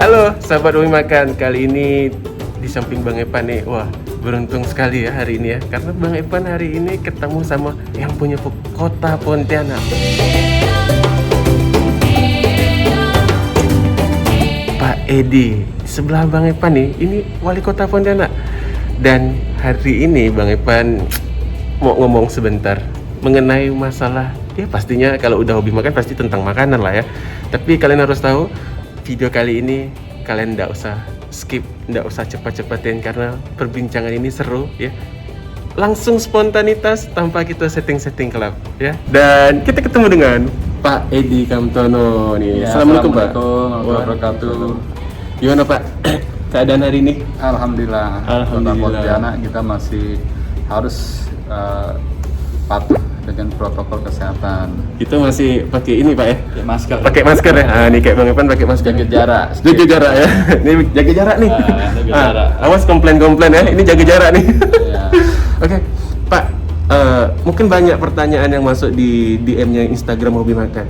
Halo sahabat Umi Makan, kali ini di samping Bang Epan nih. Wah, beruntung sekali ya hari ini ya, karena Bang Epan hari ini ketemu sama yang punya kota Pontianak, Pak Edi. Sebelah Bang Epan nih, ini wali kota Pontianak. Dan hari ini Bang Epan mau ngomong sebentar mengenai masalah, ya pastinya kalau udah hobi makan pasti tentang makanan lah ya. Tapi kalian harus tahu, video kali ini kalian nggak usah skip, nggak usah cepat-cepatin karena perbincangan ini seru ya. Langsung spontanitas tanpa kita setting-setting kelab ya. Dan kita ketemu dengan Pak Edi Kamtono nih. Ya, Assalamualaikum Pak. warahmatullahi wabarakatuh. Gimana Pak keadaan hari ini? Alhamdulillah. Kota Pontianak kita masih harus patuh dengan protokol kesehatan. Kita masih pakai ini Pak ya? Masker. Pakai masker ya? Ah, nih kayak Bang Epan pakai masker. Jaga jarak. Jaga jarak ya. Ini jaga jarak nih. Jaga jarak. Awas komplain-komplain ya. Ini jaga jarak nih. Ya. Oke, Pak. Mungkin banyak pertanyaan yang masuk di DM-nya Instagram Hobi Makan.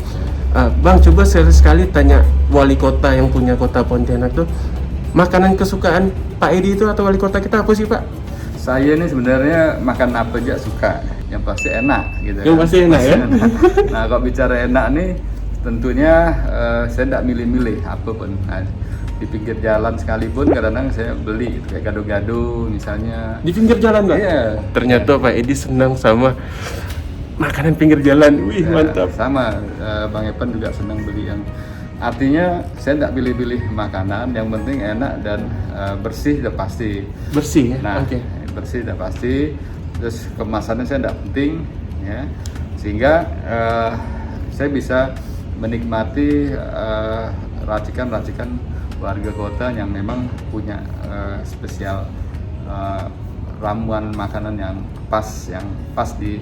Bang, coba sekali tanya wali kota yang punya kota Pontianak tuh, makanan kesukaan Pak Edi itu atau wali kota kita apa sih Pak? Saya ini sebenarnya makan apa aja suka, yang pasti enak gitu. Yang pasti enak ya. Nah, kalau bicara enak nih, tentunya saya tidak milih-milih apapun. Nah, di pinggir jalan sekalipun kadang-kadang saya beli gitu, kayak gado-gado misalnya. Di pinggir jalan Pak? Iya. Ternyata Pak Edi senang sama makanan pinggir jalan. Wih, mantap. Sama, Bang Epan juga senang beli yang artinya saya tidak pilih-pilih makanan, yang penting enak dan bersih udah pasti. Bersih ya? Nah, Oke. bersih udah pasti. Terus kemasannya saya tidak penting, ya, sehingga saya bisa menikmati racikan-racikan warga kota yang memang punya spesial ramuan makanan yang pas di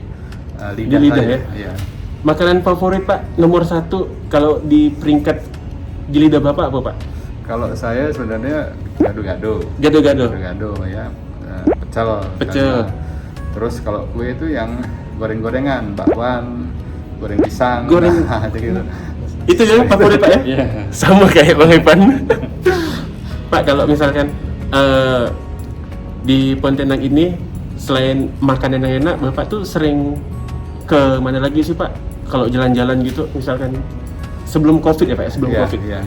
lidah, lidah saya. ya? Iya. Makanan favorit Pak, nomor 1 kalau di peringkat di lidah Bapak apa Pak? Kalau saya sebenarnya gado-gado. Gado-gado. Gado-gado ya, pecel. Pecel. Terus kalau kue itu yang goreng-gorengan, bakwan, goreng pisang. Goreng. Nah, gitu. Itu yang favorit Pak ya? Iya. Sama kayak Bang Epan. Pak, kalau misalkan di Pontianak ini selain makanan yang enak, Bapak tuh sering ke mana lagi sih Pak? Kalau jalan-jalan gitu, misalkan sebelum COVID ya Pak ya? Sebelum Iya, COVID. iya.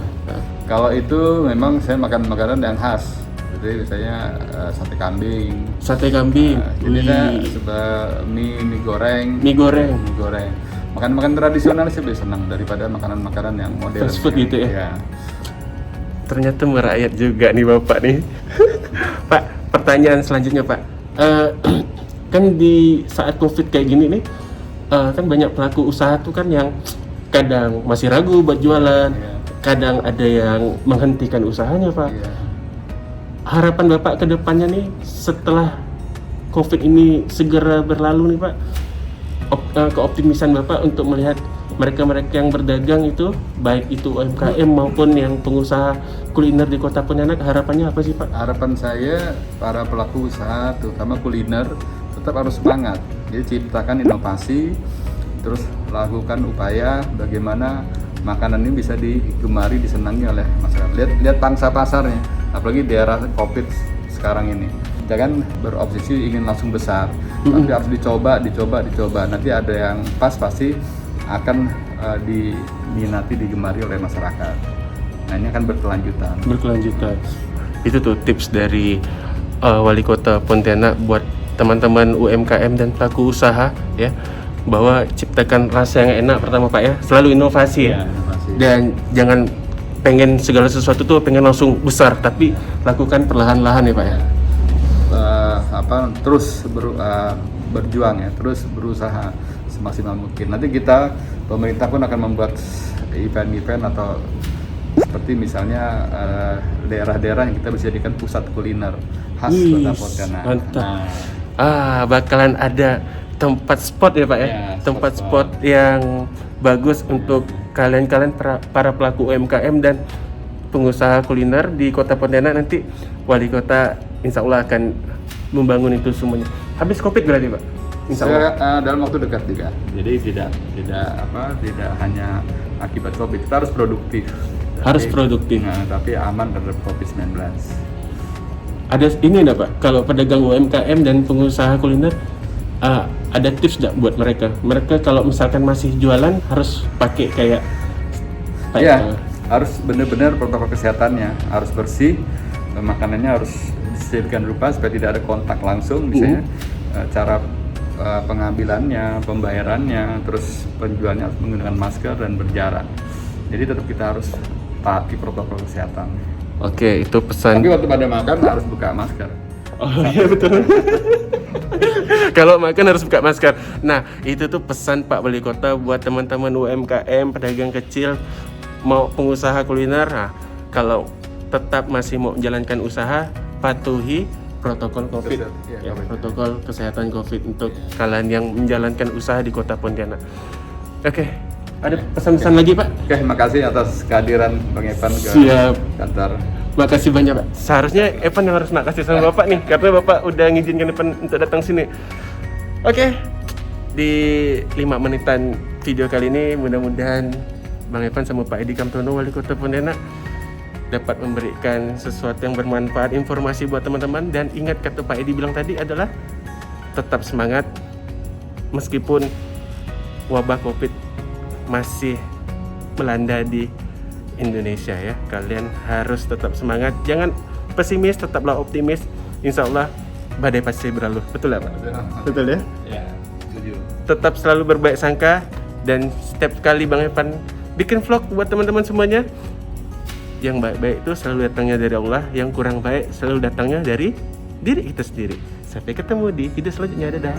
Kalau itu memang saya makan makanan yang khas. Jadi misalnya sate kambing. Sate kambing. Jadi Wih. saya mie goreng. Mie goreng. Mie goreng. Makan-makan tradisional sih lebih senang daripada makanan-makanan yang modern. Fast food gitu ya? Iya. Ternyata merakyat juga nih Bapak nih. Pak, pertanyaan selanjutnya Pak. Kan di saat COVID kayak gini nih, kan banyak pelaku usaha tuh kan yang kadang masih ragu buat jualan, Iya. kadang ada yang menghentikan usahanya Pak. Iya. Harapan Bapak ke depannya nih setelah COVID ini segera berlalu nih Pak, keoptimisan Bapak untuk melihat mereka-mereka yang berdagang itu, baik itu UMKM maupun yang pengusaha kuliner di Kota Pontianak, harapannya apa sih Pak? Harapan saya para pelaku usaha terutama kuliner tetap harus semangat. Jadi ciptakan inovasi, terus lakukan upaya bagaimana makanan ini bisa digemari, disenangi oleh masyarakat. Lihat pangsa pasarnya, apalagi di era COVID sekarang ini. Jangan berobsesi ingin langsung besar, tapi harus dicoba. Nanti ada yang pas pasti akan diminati, digemari oleh masyarakat. Nah, ini akan berkelanjutan. Itu tuh tips dari Wali Kota Pontianak buat teman-teman UMKM dan pelaku usaha ya, bahwa ciptakan rasa yang enak pertama Pak ya, selalu inovasi ya. Inovasi. Dan jangan pengen segala sesuatu tuh pengen langsung besar, tapi lakukan perlahan-lahan ya Pak ya. Terus berjuang ya, terus berusaha semaksimal mungkin. Nanti pemerintah pun akan membuat event-event atau seperti misalnya daerah-daerah yang kita bisa jadikan pusat kuliner khas Kota Pontianak. Mantap. Bakalan ada tempat spot ya Pak ya, Ya, tempat spot. spot yang bagus untuk kalian-kalian para pelaku UMKM dan pengusaha kuliner di Kota Pontianak. Nanti wali kota insya Allah akan membangun itu semuanya. Habis COVID berarti Pak? Insya Allah. Dalam waktu dekat juga. Jadi tidak hanya akibat COVID, kita harus produktif. Harus produktif. Nah, tapi aman terhadap COVID-19. Ada ini enggak Pak, kalau pedagang UMKM dan pengusaha kuliner ada tips enggak buat mereka? Mereka kalau misalkan masih jualan harus pakai kayak Iya, harus benar-benar protokol kesehatannya, harus bersih, makanannya harus disediakan rupa supaya tidak ada kontak langsung, misalnya cara pengambilannya, pembayarannya, terus penjualnya harus menggunakan masker dan berjarak. Jadi tetap kita harus taati protokol kesehatan. Oke, itu pesan. Tapi waktu pada makan harus buka masker. Oh iya betul. Kalau makan harus buka masker. Nah, itu tuh pesan Pak Wali Kota buat teman-teman UMKM, pedagang kecil, mau pengusaha kuliner. Nah, kalau tetap masih mau menjalankan usaha, patuhi protokol COVID. Iya, COVID. Protokol kesehatan COVID untuk kalian yang menjalankan usaha di Kota Pontianak. Oke, ada pesan-pesan lagi Pak? Oke, makasih atas kehadiran Bang Evan ke Siap. kantor. Makasih banyak Pak. Seharusnya Evan yang harus makasih sama Bapak nih, karena Bapak udah ngizinkan Evan untuk datang sini. Oke, di 5 menitan video kali ini mudah-mudahan Bang Evan sama Pak Edi Kamtono, Wali Kota Pontianak, dapat memberikan sesuatu yang bermanfaat, informasi buat teman-teman. Dan ingat kata Pak Edi bilang tadi adalah tetap semangat meskipun wabah COVID masih melanda di Indonesia ya. Kalian harus tetap semangat, jangan pesimis, tetaplah optimis. Insya Allah badai pasti berlalu. Betul ya Pak? Betul ya? Ya, setuju. Tetap selalu berbaik sangka, dan setiap kali Bang Evan bikin vlog buat teman-teman semuanya, yang baik-baik itu selalu datangnya dari Allah, yang kurang baik selalu datangnya dari diri kita sendiri. Sampai ketemu di video selanjutnya, dadah.